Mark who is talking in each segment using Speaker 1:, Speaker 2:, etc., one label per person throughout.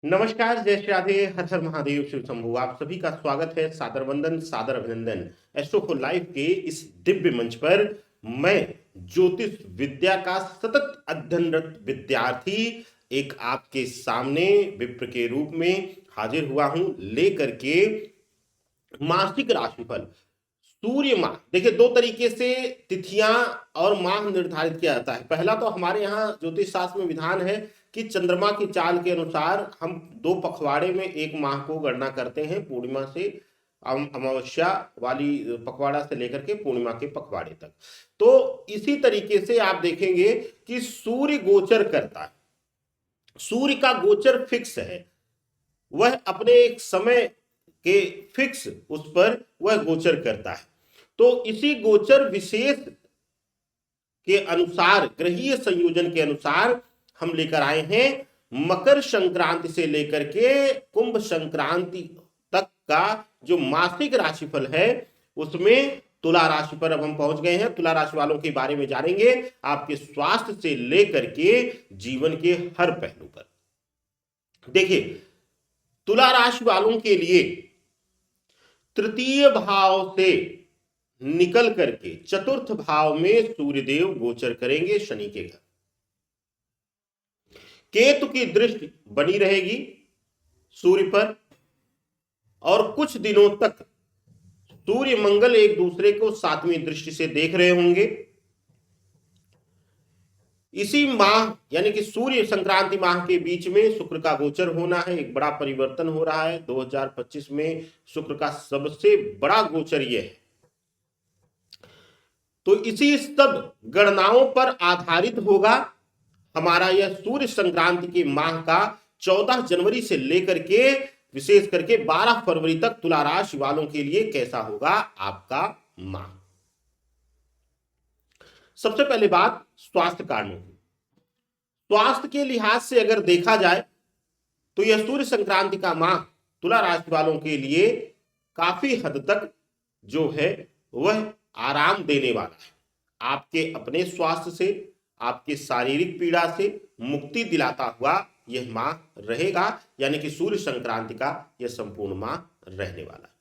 Speaker 1: नमस्कार, जय श्री राधे, हर हर महादेव, शिव शंभू। आप सभी का स्वागत है, सादर वंदन, सादर अभिनंदन। एस्ट्रो फॉर लाइफ के इस दिव्य मंच पर मैं ज्योतिष विद्या का सतत अध्ययनरत विद्यार्थी एक आपके सामने विप्र के रूप में हाजिर हुआ हूं, लेकर के मासिक राशिफल सूर्य माह। देखिए, दो तरीके से तिथियां और माह निर्धारित किया जाता है। पहला तो हमारे यहाँ ज्योतिष शास्त्र में विधान है कि चंद्रमा की चाल के अनुसार हम दो पखवाड़े में एक माह को गणना करते हैं, पूर्णिमा से अमावस्या वाली पखवाड़ा से लेकर के पूर्णिमा के पखवाड़े तक। तो इसी तरीके से आप देखेंगे कि सूर्य गोचर करता है। सूर्य का गोचर फिक्स है, वह अपने एक समय के फिक्स उस पर वह गोचर करता है। तो इसी गोचर विशेष के अनुसार, ग्रहीय संयोजन के अनुसार हम लेकर आए हैं मकर संक्रांति से लेकर के कुंभ संक्रांति तक का जो मासिक राशिफल है, उसमें तुला राशि पर अब हम पहुंच गए हैं। तुला राशि वालों के बारे में जानेंगे, आपके स्वास्थ्य से लेकर के जीवन के हर पहलू पर। देखिए, तुला राशि वालों के लिए तृतीय भाव से निकल करके चतुर्थ भाव में सूर्यदेव गोचर करेंगे शनि के घर। केतु की दृष्टि बनी रहेगी सूर्य पर, और कुछ दिनों तक सूर्य मंगल एक दूसरे को सातवीं दृष्टि से देख रहे होंगे। इसी माह यानी कि सूर्य संक्रांति माह के बीच में शुक्र का गोचर होना है। एक बड़ा परिवर्तन हो रहा है 2025 में। शुक्र का सबसे बड़ा गोचर यह है। तो इसी सब गणनाओं पर आधारित होगा हमारा यह सूर्य संक्रांति के माह का 14 जनवरी से लेकर के विशेष करके 12 फरवरी तक तुला राशि वालों के लिए कैसा होगा आपका माह। सबसे पहले बात स्वास्थ्य कारणों की। स्वास्थ्य के लिहाज से अगर देखा जाए तो यह सूर्य संक्रांति का माह तुला राशि वालों के लिए काफी हद तक जो है वह आराम देने वाला है। आपके अपने स्वास्थ्य से, आपके शारीरिक पीड़ा से मुक्ति दिलाता हुआ यह माह रहेगा, यानी कि सूर्य संक्रांति का यह संपूर्ण माह रहने वाला है।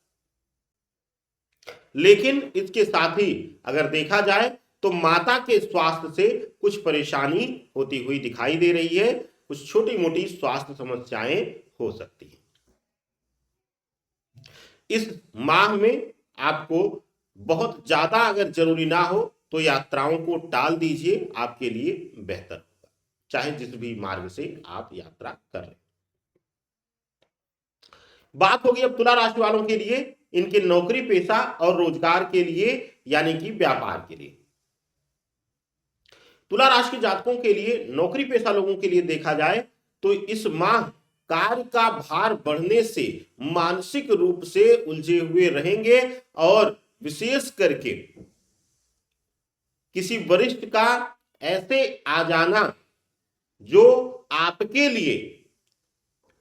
Speaker 1: लेकिन इसके साथ ही अगर देखा जाए तो माता के स्वास्थ्य से कुछ परेशानी होती हुई दिखाई दे रही है। कुछ छोटी मोटी स्वास्थ्य समस्याएं हो सकती हैं। इस माह में आपको बहुत ज्यादा अगर जरूरी ना हो तो यात्राओं को टाल दीजिए, आपके लिए बेहतर होगा, चाहे जिस भी मार्ग से आप यात्रा कर रहे। बात होगी अब तुला राशि वालों के लिए इनके नौकरी पेशा और रोजगार के लिए, यानी कि व्यापार के लिए। तुला राशि के जातकों के लिए, नौकरी पेशा लोगों के लिए देखा जाए तो इस माह कार्य का भार बढ़ने से मानसिक रूप से उलझे हुए रहेंगे, और विशेष करके किसी वरिष्ठ का ऐसे आ जाना जो आपके लिए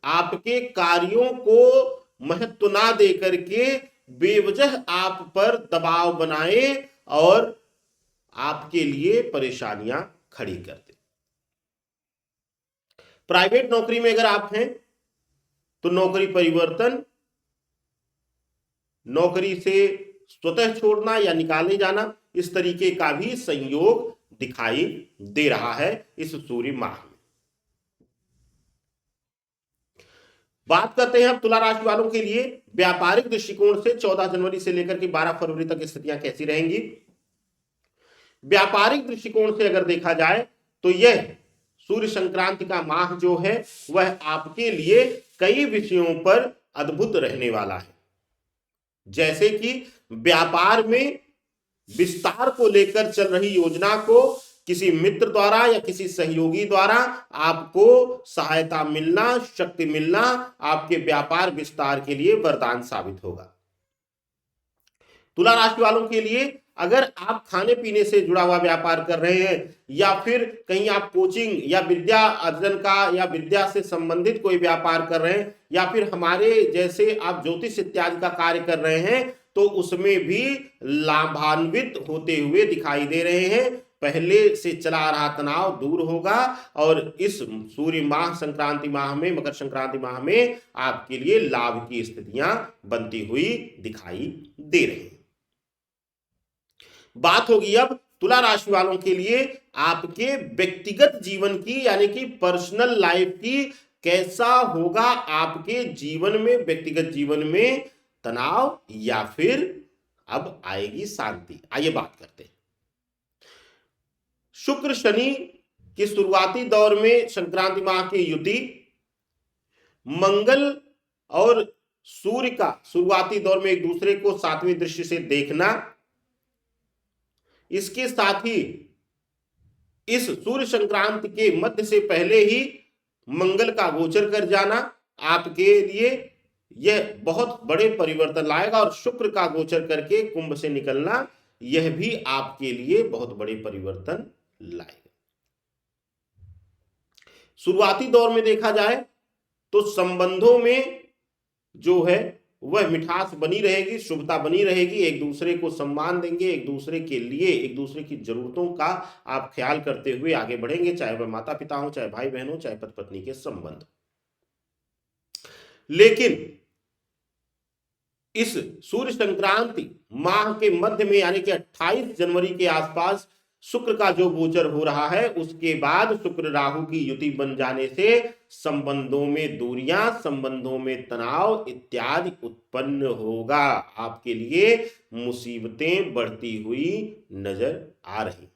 Speaker 1: आपके कार्यों को महत्व ना दे करके बेवजह आप पर दबाव बनाए और आपके लिए परेशानियां खड़ी कर दे। प्राइवेट नौकरी में अगर आप हैं तो नौकरी परिवर्तन, नौकरी से स्वतः छोड़ना या निकाले जाना, इस तरीके का भी संयोग दिखाई दे रहा है इस सूर्य माह में। बात करते हैं अब तुला राशि वालों के लिए व्यापारिक दृष्टिकोण से 14 जनवरी से लेकर के 12 फरवरी तक स्थितियां कैसी रहेंगी। व्यापारिक दृष्टिकोण से अगर देखा जाए तो यह सूर्य संक्रांति का माह जो है वह आपके लिए कई विषयों पर अद्भुत रहने वाला है। जैसे कि व्यापार में विस्तार को लेकर चल रही योजना को किसी मित्र द्वारा या किसी सहयोगी द्वारा आपको सहायता मिलना, शक्ति मिलना आपके व्यापार विस्तार के लिए वरदान साबित होगा। तुला राशि वालों के लिए अगर आप खाने पीने से जुड़ा हुआ व्यापार कर रहे हैं, या फिर कहीं आप कोचिंग या विद्या अर्जन का या विद्या से संबंधित कोई व्यापार कर रहे हैं, या फिर हमारे जैसे आप ज्योतिष इत्यादि का कार्य कर रहे हैं, तो उसमें भी लाभान्वित होते हुए दिखाई दे रहे हैं। पहले से चला आ रहा तनाव दूर होगा और इस सूर्य माह संक्रांति माह में, मकर संक्रांति माह में आपके लिए लाभ की स्थितियां बनती हुई दिखाई दे रही हैं। बात होगी अब तुला राशि वालों के लिए आपके व्यक्तिगत जीवन की, यानी कि पर्सनल लाइफ की कैसा होगा आपके जीवन में, व्यक्तिगत जीवन में तनाव या फिर अब आएगी शांति। आइए बात करते हैं। शुक्र शनि के शुरुआती दौर में संक्रांति माह की युति, मंगल और सूर्य का शुरुआती दौर में एक दूसरे को सातवीं दृष्टि से देखना, इसके साथ ही इस सूर्य संक्रांति के मध्य से पहले ही मंगल का गोचर कर जाना आपके लिए यह बहुत बड़े परिवर्तन लाएगा और शुक्र का गोचर करके कुंभ से निकलना यह भी आपके लिए बहुत बड़े परिवर्तन लाएगा। शुरुआती दौर में देखा जाए तो संबंधों में जो है वह मिठास बनी रहेगी, शुभता बनी रहेगी, एक दूसरे को सम्मान देंगे, एक दूसरे के लिए, एक दूसरे की जरूरतों का आप ख्याल करते हुए आगे बढ़ेंगे, चाहे वह माता पिता हो, चाहे भाई बहन हो, चाहे पति पत्नी के संबंध। लेकिन इस सूर्य संक्रांति माह के मध्य में यानी कि 28 जनवरी के आसपास शुक्र का जो गोचर हो रहा है, उसके बाद शुक्र राहु की युति बन जाने से संबंधों में दूरियां, संबंधों में तनाव इत्यादि उत्पन्न होगा। आपके लिए मुसीबतें बढ़ती हुई नजर आ रही।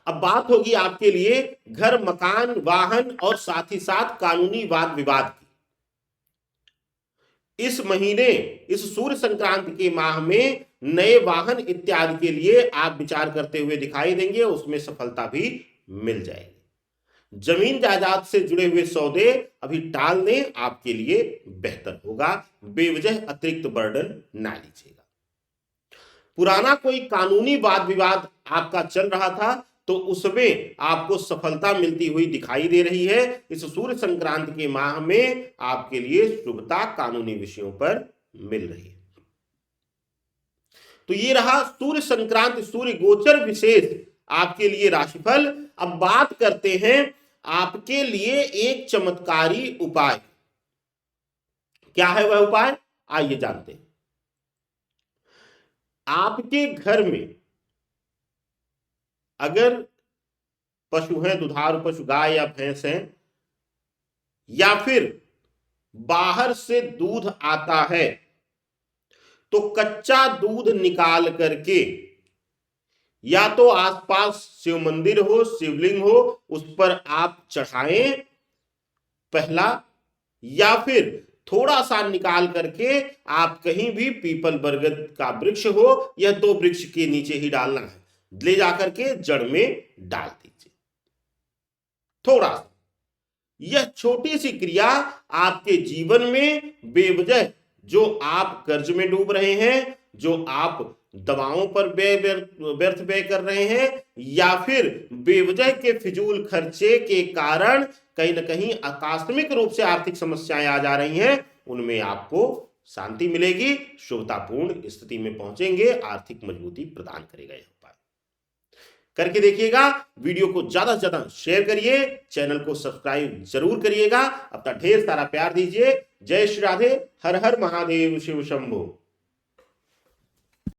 Speaker 1: अब बात होगी आपके लिए घर, मकान, वाहन और साथ ही साथ कानूनी वाद विवाद की। इस महीने, इस सूर्य संक्रांति के माह में नए वाहन इत्यादि के लिए आप विचार करते हुए दिखाई देंगे, उसमें सफलता भी मिल जाएगी। जमीन जायदाद से जुड़े हुए सौदे अभी टाल दें, आपके लिए बेहतर होगा। बेवजह अतिरिक्त बर्डन ना लीजिएगा। पुराना कोई कानूनी वाद विवाद आपका चल रहा था तो उसमें आपको सफलता मिलती हुई दिखाई दे रही है। इस सूर्य संक्रांति के माह में आपके लिए शुभता कानूनी विषयों पर मिल रही है। तो ये रहा सूर्य संक्रांति, सूर्य गोचर विशेष आपके लिए राशिफल। अब बात करते हैं आपके लिए एक चमत्कारी उपाय। क्या है वह उपाय, आइए जानते हैं। आपके घर में अगर पशु हैं, दुधारू पशु गाय या भैंस हैं, या फिर बाहर से दूध आता है तो कच्चा दूध निकाल करके या तो आसपास शिव मंदिर हो, शिवलिंग हो, उस पर आप चढ़ाएं पहला, या फिर थोड़ा सा निकाल करके आप कहीं भी पीपल बरगद का वृक्ष हो, यह दो वृक्ष के नीचे ही डालना है, ले जाकर के जड़ में डाल दीजिए थोड़ा सा। यह छोटी सी क्रिया आपके जीवन में बेवजह जो आप कर्ज में डूब रहे हैं, जो आप दवाओं पर व्यर्थ व्यय कर रहे हैं, या फिर बेवजह के फिजूल खर्चे के कारण कहीं ना कहीं आकस्मिक रूप से आर्थिक समस्याएं आ जा रही हैं, उनमें आपको शांति मिलेगी, शुभतापूर्ण स्थिति में पहुंचेंगे, आर्थिक मजबूती प्रदान करेगा यह उपाय। करके देखिएगा। वीडियो को ज्यादा से ज्यादा शेयर करिए, चैनल को सब्सक्राइब जरूर करिएगा। अपना ढेर सारा प्यार दीजिए। जय श्री राधे। हर हर महादेव, शिव शंभो।